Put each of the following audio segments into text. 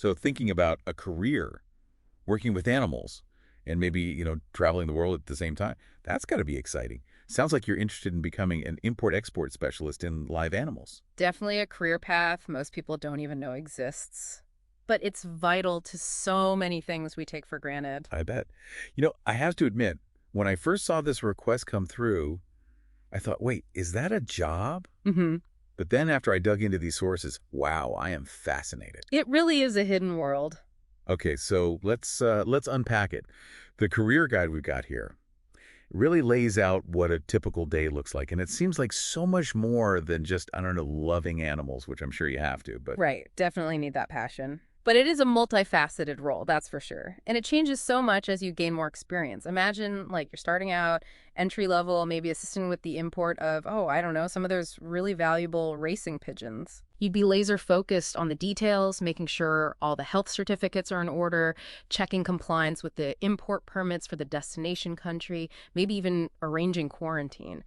So thinking about a career working with animals and maybe, traveling the world at the same time, that's got to be exciting. Sounds like you're interested in becoming an import-export specialist in live animals. Definitely a career path most people don't even know exists. But it's vital to so many things we take for granted. I bet. I have to admit, when I first saw this request come through, I thought, wait, is that a job? Hmm. But then after I dug into these sources, wow, I am fascinated. It really is a hidden world. Okay, so let's unpack it. The career guide we've got here really lays out what a typical day looks like, and it seems like so much more than just, I don't know, loving animals, which I'm sure you have to, but Right. Definitely need that passion. But it is a multifaceted role, that's for sure. And it changes so much as you gain more experience. Imagine, like, you're starting out entry level, maybe assisting with the import of, oh, I don't know, some of those really valuable racing pigeons. You'd be laser focused on the details, making sure all the health certificates are in order, checking compliance with the import permits for the destination country, maybe even arranging quarantine.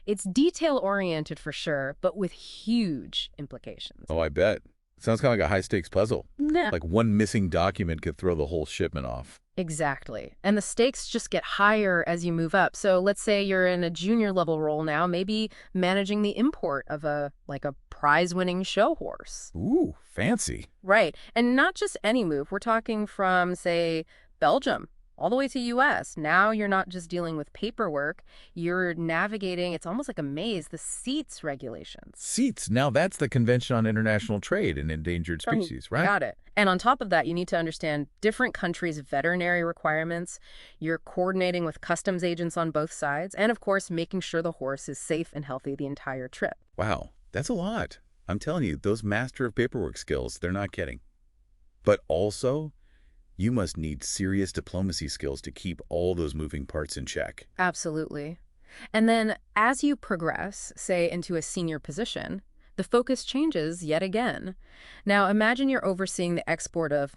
It's detail oriented for sure, but with huge implications. oh, I bet. Sounds kind of like a high-stakes puzzle. Nah. Like one missing document could throw the whole shipment off. Exactly. And the stakes just get higher as you move up. So let's say you're in a junior level role now, maybe managing the import of a prize-winning show horse. Ooh, fancy. Right. And not just any move. We're talking from, say, Belgium all the way to US. Now you're not just dealing with paperwork, you're navigating, it's almost like a maze, the CEATS regulations. Seats. Now that's the Convention on International Trade in Endangered Species, right? Got it. And on top of that, you need to understand different countries' veterinary requirements. You're coordinating with customs agents on both sides, and of course, making sure the horse is safe and healthy the entire trip. Wow, that's a lot. I'm telling you, those master of paperwork skills, they're not kidding. But also, you must need serious diplomacy skills to keep all those moving parts in check. Absolutely. And then as you progress, say, into a senior position, the focus changes yet again. Now imagine you're overseeing the export of,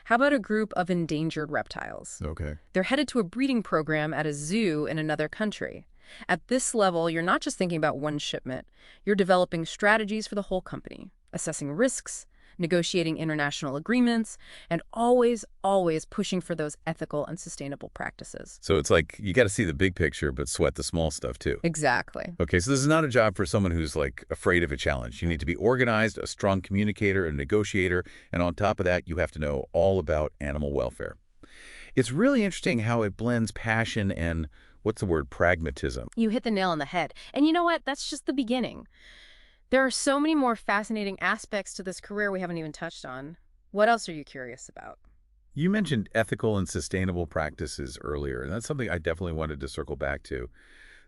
how about a group of endangered reptiles? Okay. They're headed to a breeding program at a zoo in another country. At this level, you're not just thinking about one shipment. You're developing strategies for the whole company, assessing risks, negotiating international agreements, and always, always pushing for those ethical and sustainable practices. So it's like you got to see the big picture, but sweat the small stuff too. Exactly. Okay, so this is not a job for someone who's like afraid of a challenge. You need to be organized, a strong communicator, a negotiator, and on top of that, you have to know all about animal welfare. It's really interesting how it blends passion and, what's the word, pragmatism. You hit the nail on the head. And you know what? That's just the beginning. There are so many more fascinating aspects to this career we haven't even touched on. What else are you curious about? You mentioned ethical and sustainable practices earlier, and that's something I definitely wanted to circle back to.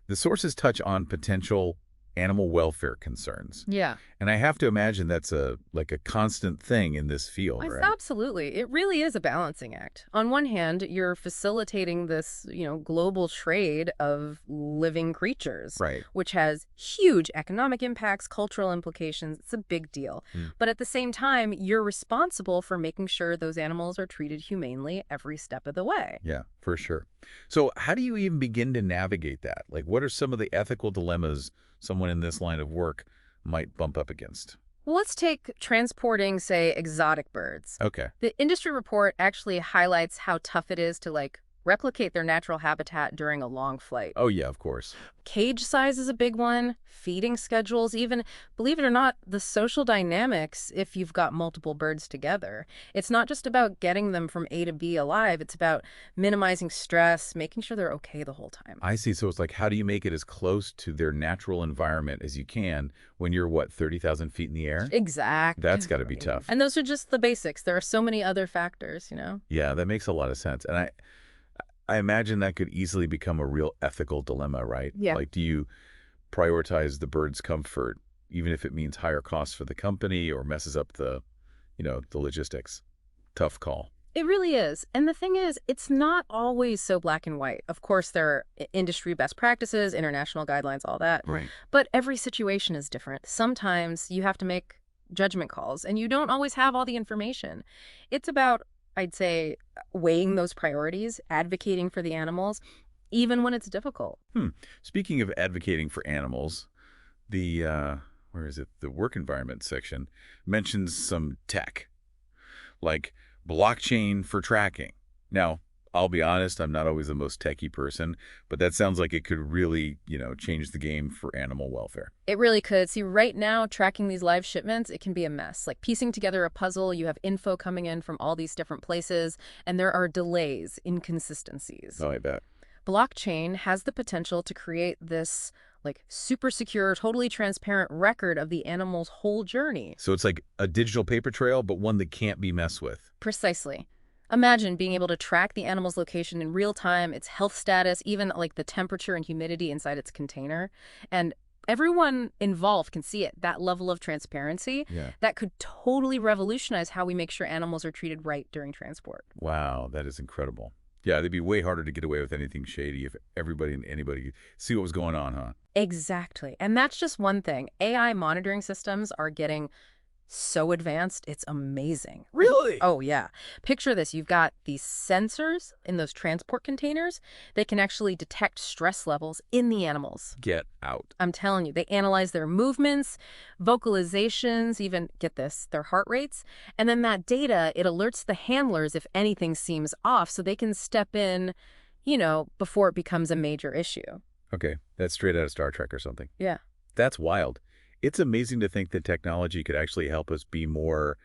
The sources touch on potential animal welfare concerns. Yeah. And I have to imagine that's a constant thing in this field, right? Absolutely. It really is a balancing act. On one hand, you're facilitating this, global trade of living creatures, Right. which has huge economic impacts, cultural implications. It's a big deal. But at the same time, you're responsible for making sure those animals are treated humanely every step of the way. Yeah, for sure. So how do you even begin to navigate that? Like, what are some of the ethical dilemmas someone in this line of work might bump up against? Well, let's take transporting, say, exotic birds. Okay. The industry report actually highlights how tough it is to, replicate their natural habitat during a long flight. Oh, yeah, of course. Cage size is a big one, feeding schedules, even, believe it or not, the social dynamics if you've got multiple birds together. It's not just about getting them from A to B alive, it's about minimizing stress, making sure they're okay the whole time. I see. So it's like, how do you make it as close to their natural environment as you can when you're, 30,000 feet in the air? Exactly. That's got to be tough. And those are just the basics. There are so many other factors. Yeah, that makes a lot of sense. And I imagine that could easily become a real ethical dilemma, right? Yeah. Like, do you prioritize the bird's comfort, even if it means higher costs for the company or messes up the logistics? Tough call. It really is. And the thing is, it's not always so black and white. Of course, there are industry best practices, international guidelines, all that. Right. But every situation is different. Sometimes you have to make judgment calls, and you don't always have all the information. It's about, I'd say, weighing those priorities, advocating for the animals, even when it's difficult. Speaking of advocating for animals, the, where is it? The work environment section mentions some tech. like blockchain for tracking. Now, I'll be honest, I'm not always the most techie person, but that sounds like it could really, change the game for animal welfare. It really could. See, right now, tracking these live shipments, it can be a mess. Like piecing together a puzzle, you have info coming in from all these different places, and there are delays, inconsistencies. Oh, I bet. Blockchain has the potential to create this like super secure, totally transparent record of the animal's whole journey. So it's like a digital paper trail, but one that can't be messed with. Precisely. Imagine being able to track the animal's location in real time, its health status, even like the temperature and humidity inside its container. And everyone involved can see it. That level of transparency, Yeah. that could totally revolutionize how we make sure animals are treated right during transport. Wow, that is incredible. Yeah, it'd be way harder to get away with anything shady if everybody and anybody could see what was going on, huh? Exactly. And that's just one thing. AI monitoring systems are getting so advanced, it's amazing. Really? Oh, yeah. Picture this. You've got these sensors in those transport containers. They can actually detect stress levels in the animals. Get out. I'm telling you, they analyze their movements, vocalizations, even, get this, their heart rates. And then that data, it alerts the handlers if anything seems off so they can step in, before it becomes a major issue. Okay, that's straight out of Star Trek or something. Yeah. That's wild. It's amazing to think that technology could actually help us be more,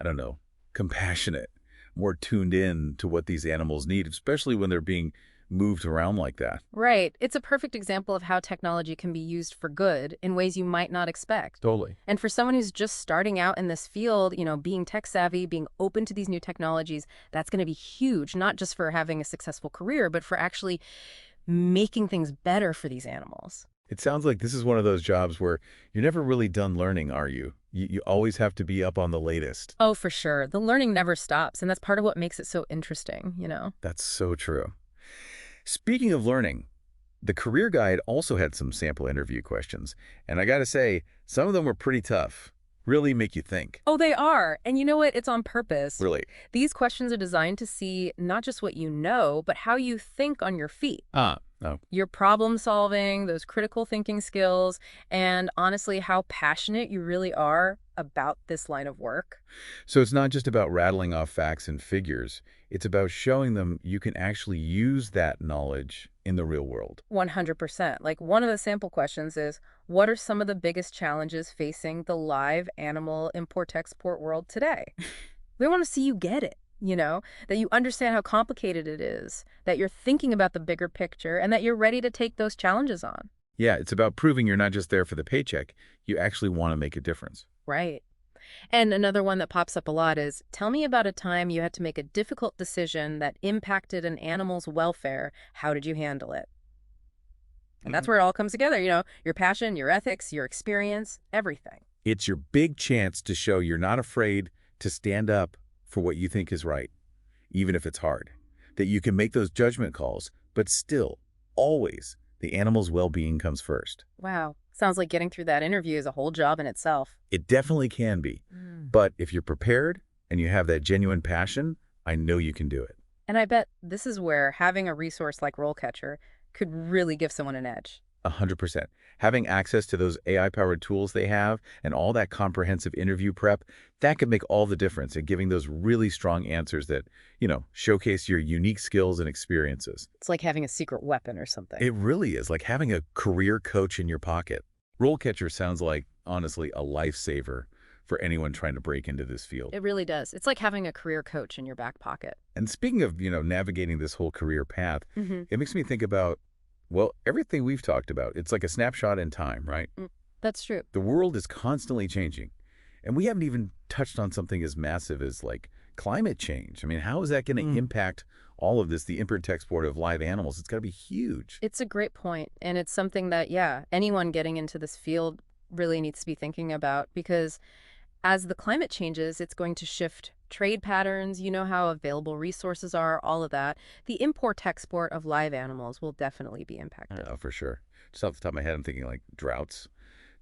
I don't know, compassionate, more tuned in to what these animals need, especially when they're being moved around like that. Right. It's a perfect example of how technology can be used for good in ways you might not expect. Totally. And for someone who's just starting out in this field, being tech savvy, being open to these new technologies, that's going to be huge, not just for having a successful career, but for actually making things better for these animals. It sounds like this is one of those jobs where you're never really done learning, are you? You always have to be up on the latest. Oh, for sure. The learning never stops, and that's part of what makes it so interesting. That's so true. Speaking of learning, the career guide also had some sample interview questions, and I gotta say, some of them were pretty tough. Really make you think. Oh, they are. And you know what? It's on purpose. Really? These questions are designed to see not just what you know, but how you think on your feet. No. Your problem solving, those critical thinking skills, and honestly, how passionate you really are about this line of work. So it's not just about rattling off facts and figures. It's about showing them you can actually use that knowledge in the real world. 100%. Like one of the sample questions is, what are some of the biggest challenges facing the live animal import-export world today? We want to see you get it. That you understand how complicated it is, that you're thinking about the bigger picture, and that you're ready to take those challenges on. Yeah, it's about proving you're not just there for the paycheck. You actually want to make a difference. Right. And another one that pops up a lot is, tell me about a time you had to make a difficult decision that impacted an animal's welfare. How did you handle it? And that's where it all comes together, your passion, your ethics, your experience, everything. It's your big chance to show you're not afraid to stand up for what you think is right, even if it's hard. That you can make those judgment calls, but still, always, the animal's well-being comes first. Wow. Sounds like getting through that interview is a whole job in itself. It definitely can be. But if you're prepared and you have that genuine passion, I know you can do it. And I bet this is where having a resource like RoleCatcher could really give someone an edge. 100%. Having access to those AI-powered tools they have and all that comprehensive interview prep, that could make all the difference in giving those really strong answers that, showcase your unique skills and experiences. It's like having a secret weapon or something. It really is like having a career coach in your pocket. RoleCatcher sounds like, honestly, a lifesaver for anyone trying to break into this field. It really does. It's like having a career coach in your back pocket. And speaking of, navigating this whole career path, it makes me think about, well, everything we've talked about. It's like a snapshot in time, right? That's true. The world is constantly changing. And we haven't even touched on something as massive as like climate change. I mean, how is that going to impact all of this, the import-export of live animals? It's got to be huge. It's a great point. And it's something that, anyone getting into this field really needs to be thinking about, because as the climate changes, it's going to shift trade patterns, how available resources are, all of that. The import-export of live animals will definitely be impacted. Oh, for sure. Just off the top of my head, I'm thinking like droughts,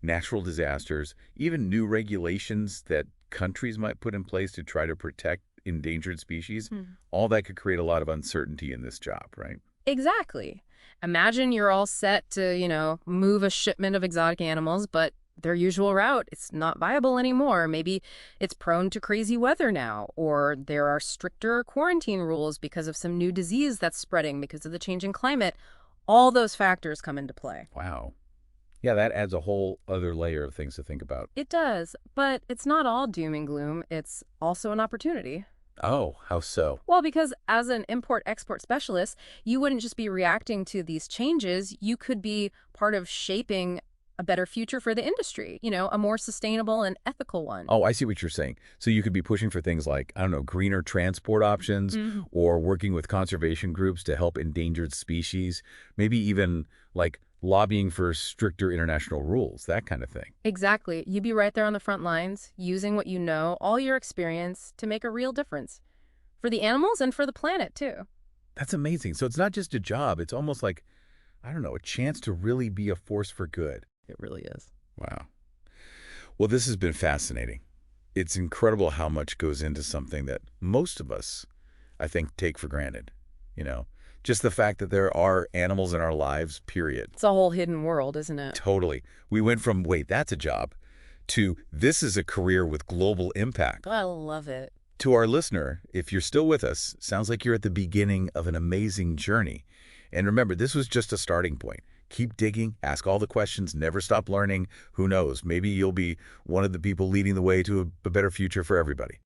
natural disasters, even new regulations that countries might put in place to try to protect endangered species. All that could create a lot of uncertainty in this job, right? Exactly. Imagine you're all set to, move a shipment of exotic animals, but their usual route, it's not viable anymore. Maybe it's prone to crazy weather now, or there are stricter quarantine rules because of some new disease that's spreading because of the changing climate. All those factors come into play. Wow. Yeah, that adds a whole other layer of things to think about. It does, but it's not all doom and gloom. It's also an opportunity. Oh, how so? Well, because as an import-export specialist, you wouldn't just be reacting to these changes, you could be part of shaping a better future for the industry, a more sustainable and ethical one. Oh, I see what you're saying. So you could be pushing for things like, I don't know, greener transport options or working with conservation groups to help endangered species, maybe even like lobbying for stricter international rules, that kind of thing. Exactly. You'd be right there on the front lines, using what you know, all your experience, to make a real difference for the animals and for the planet, too. That's amazing. So it's not just a job. It's almost like, I don't know, a chance to really be a force for good. It really is. Wow. Well, this has been fascinating. It's incredible how much goes into something that most of us, I think, take for granted. You know, just the fact that there are animals in our lives, period. It's a whole hidden world, isn't it? Totally. We went from, wait, that's a job, to this is a career with global impact. I love it. To our listener, if you're still with us, sounds like you're at the beginning of an amazing journey. And remember, this was just a starting point. Keep digging, ask all the questions, never stop learning. Who knows? Maybe you'll be one of the people leading the way to a better future for everybody.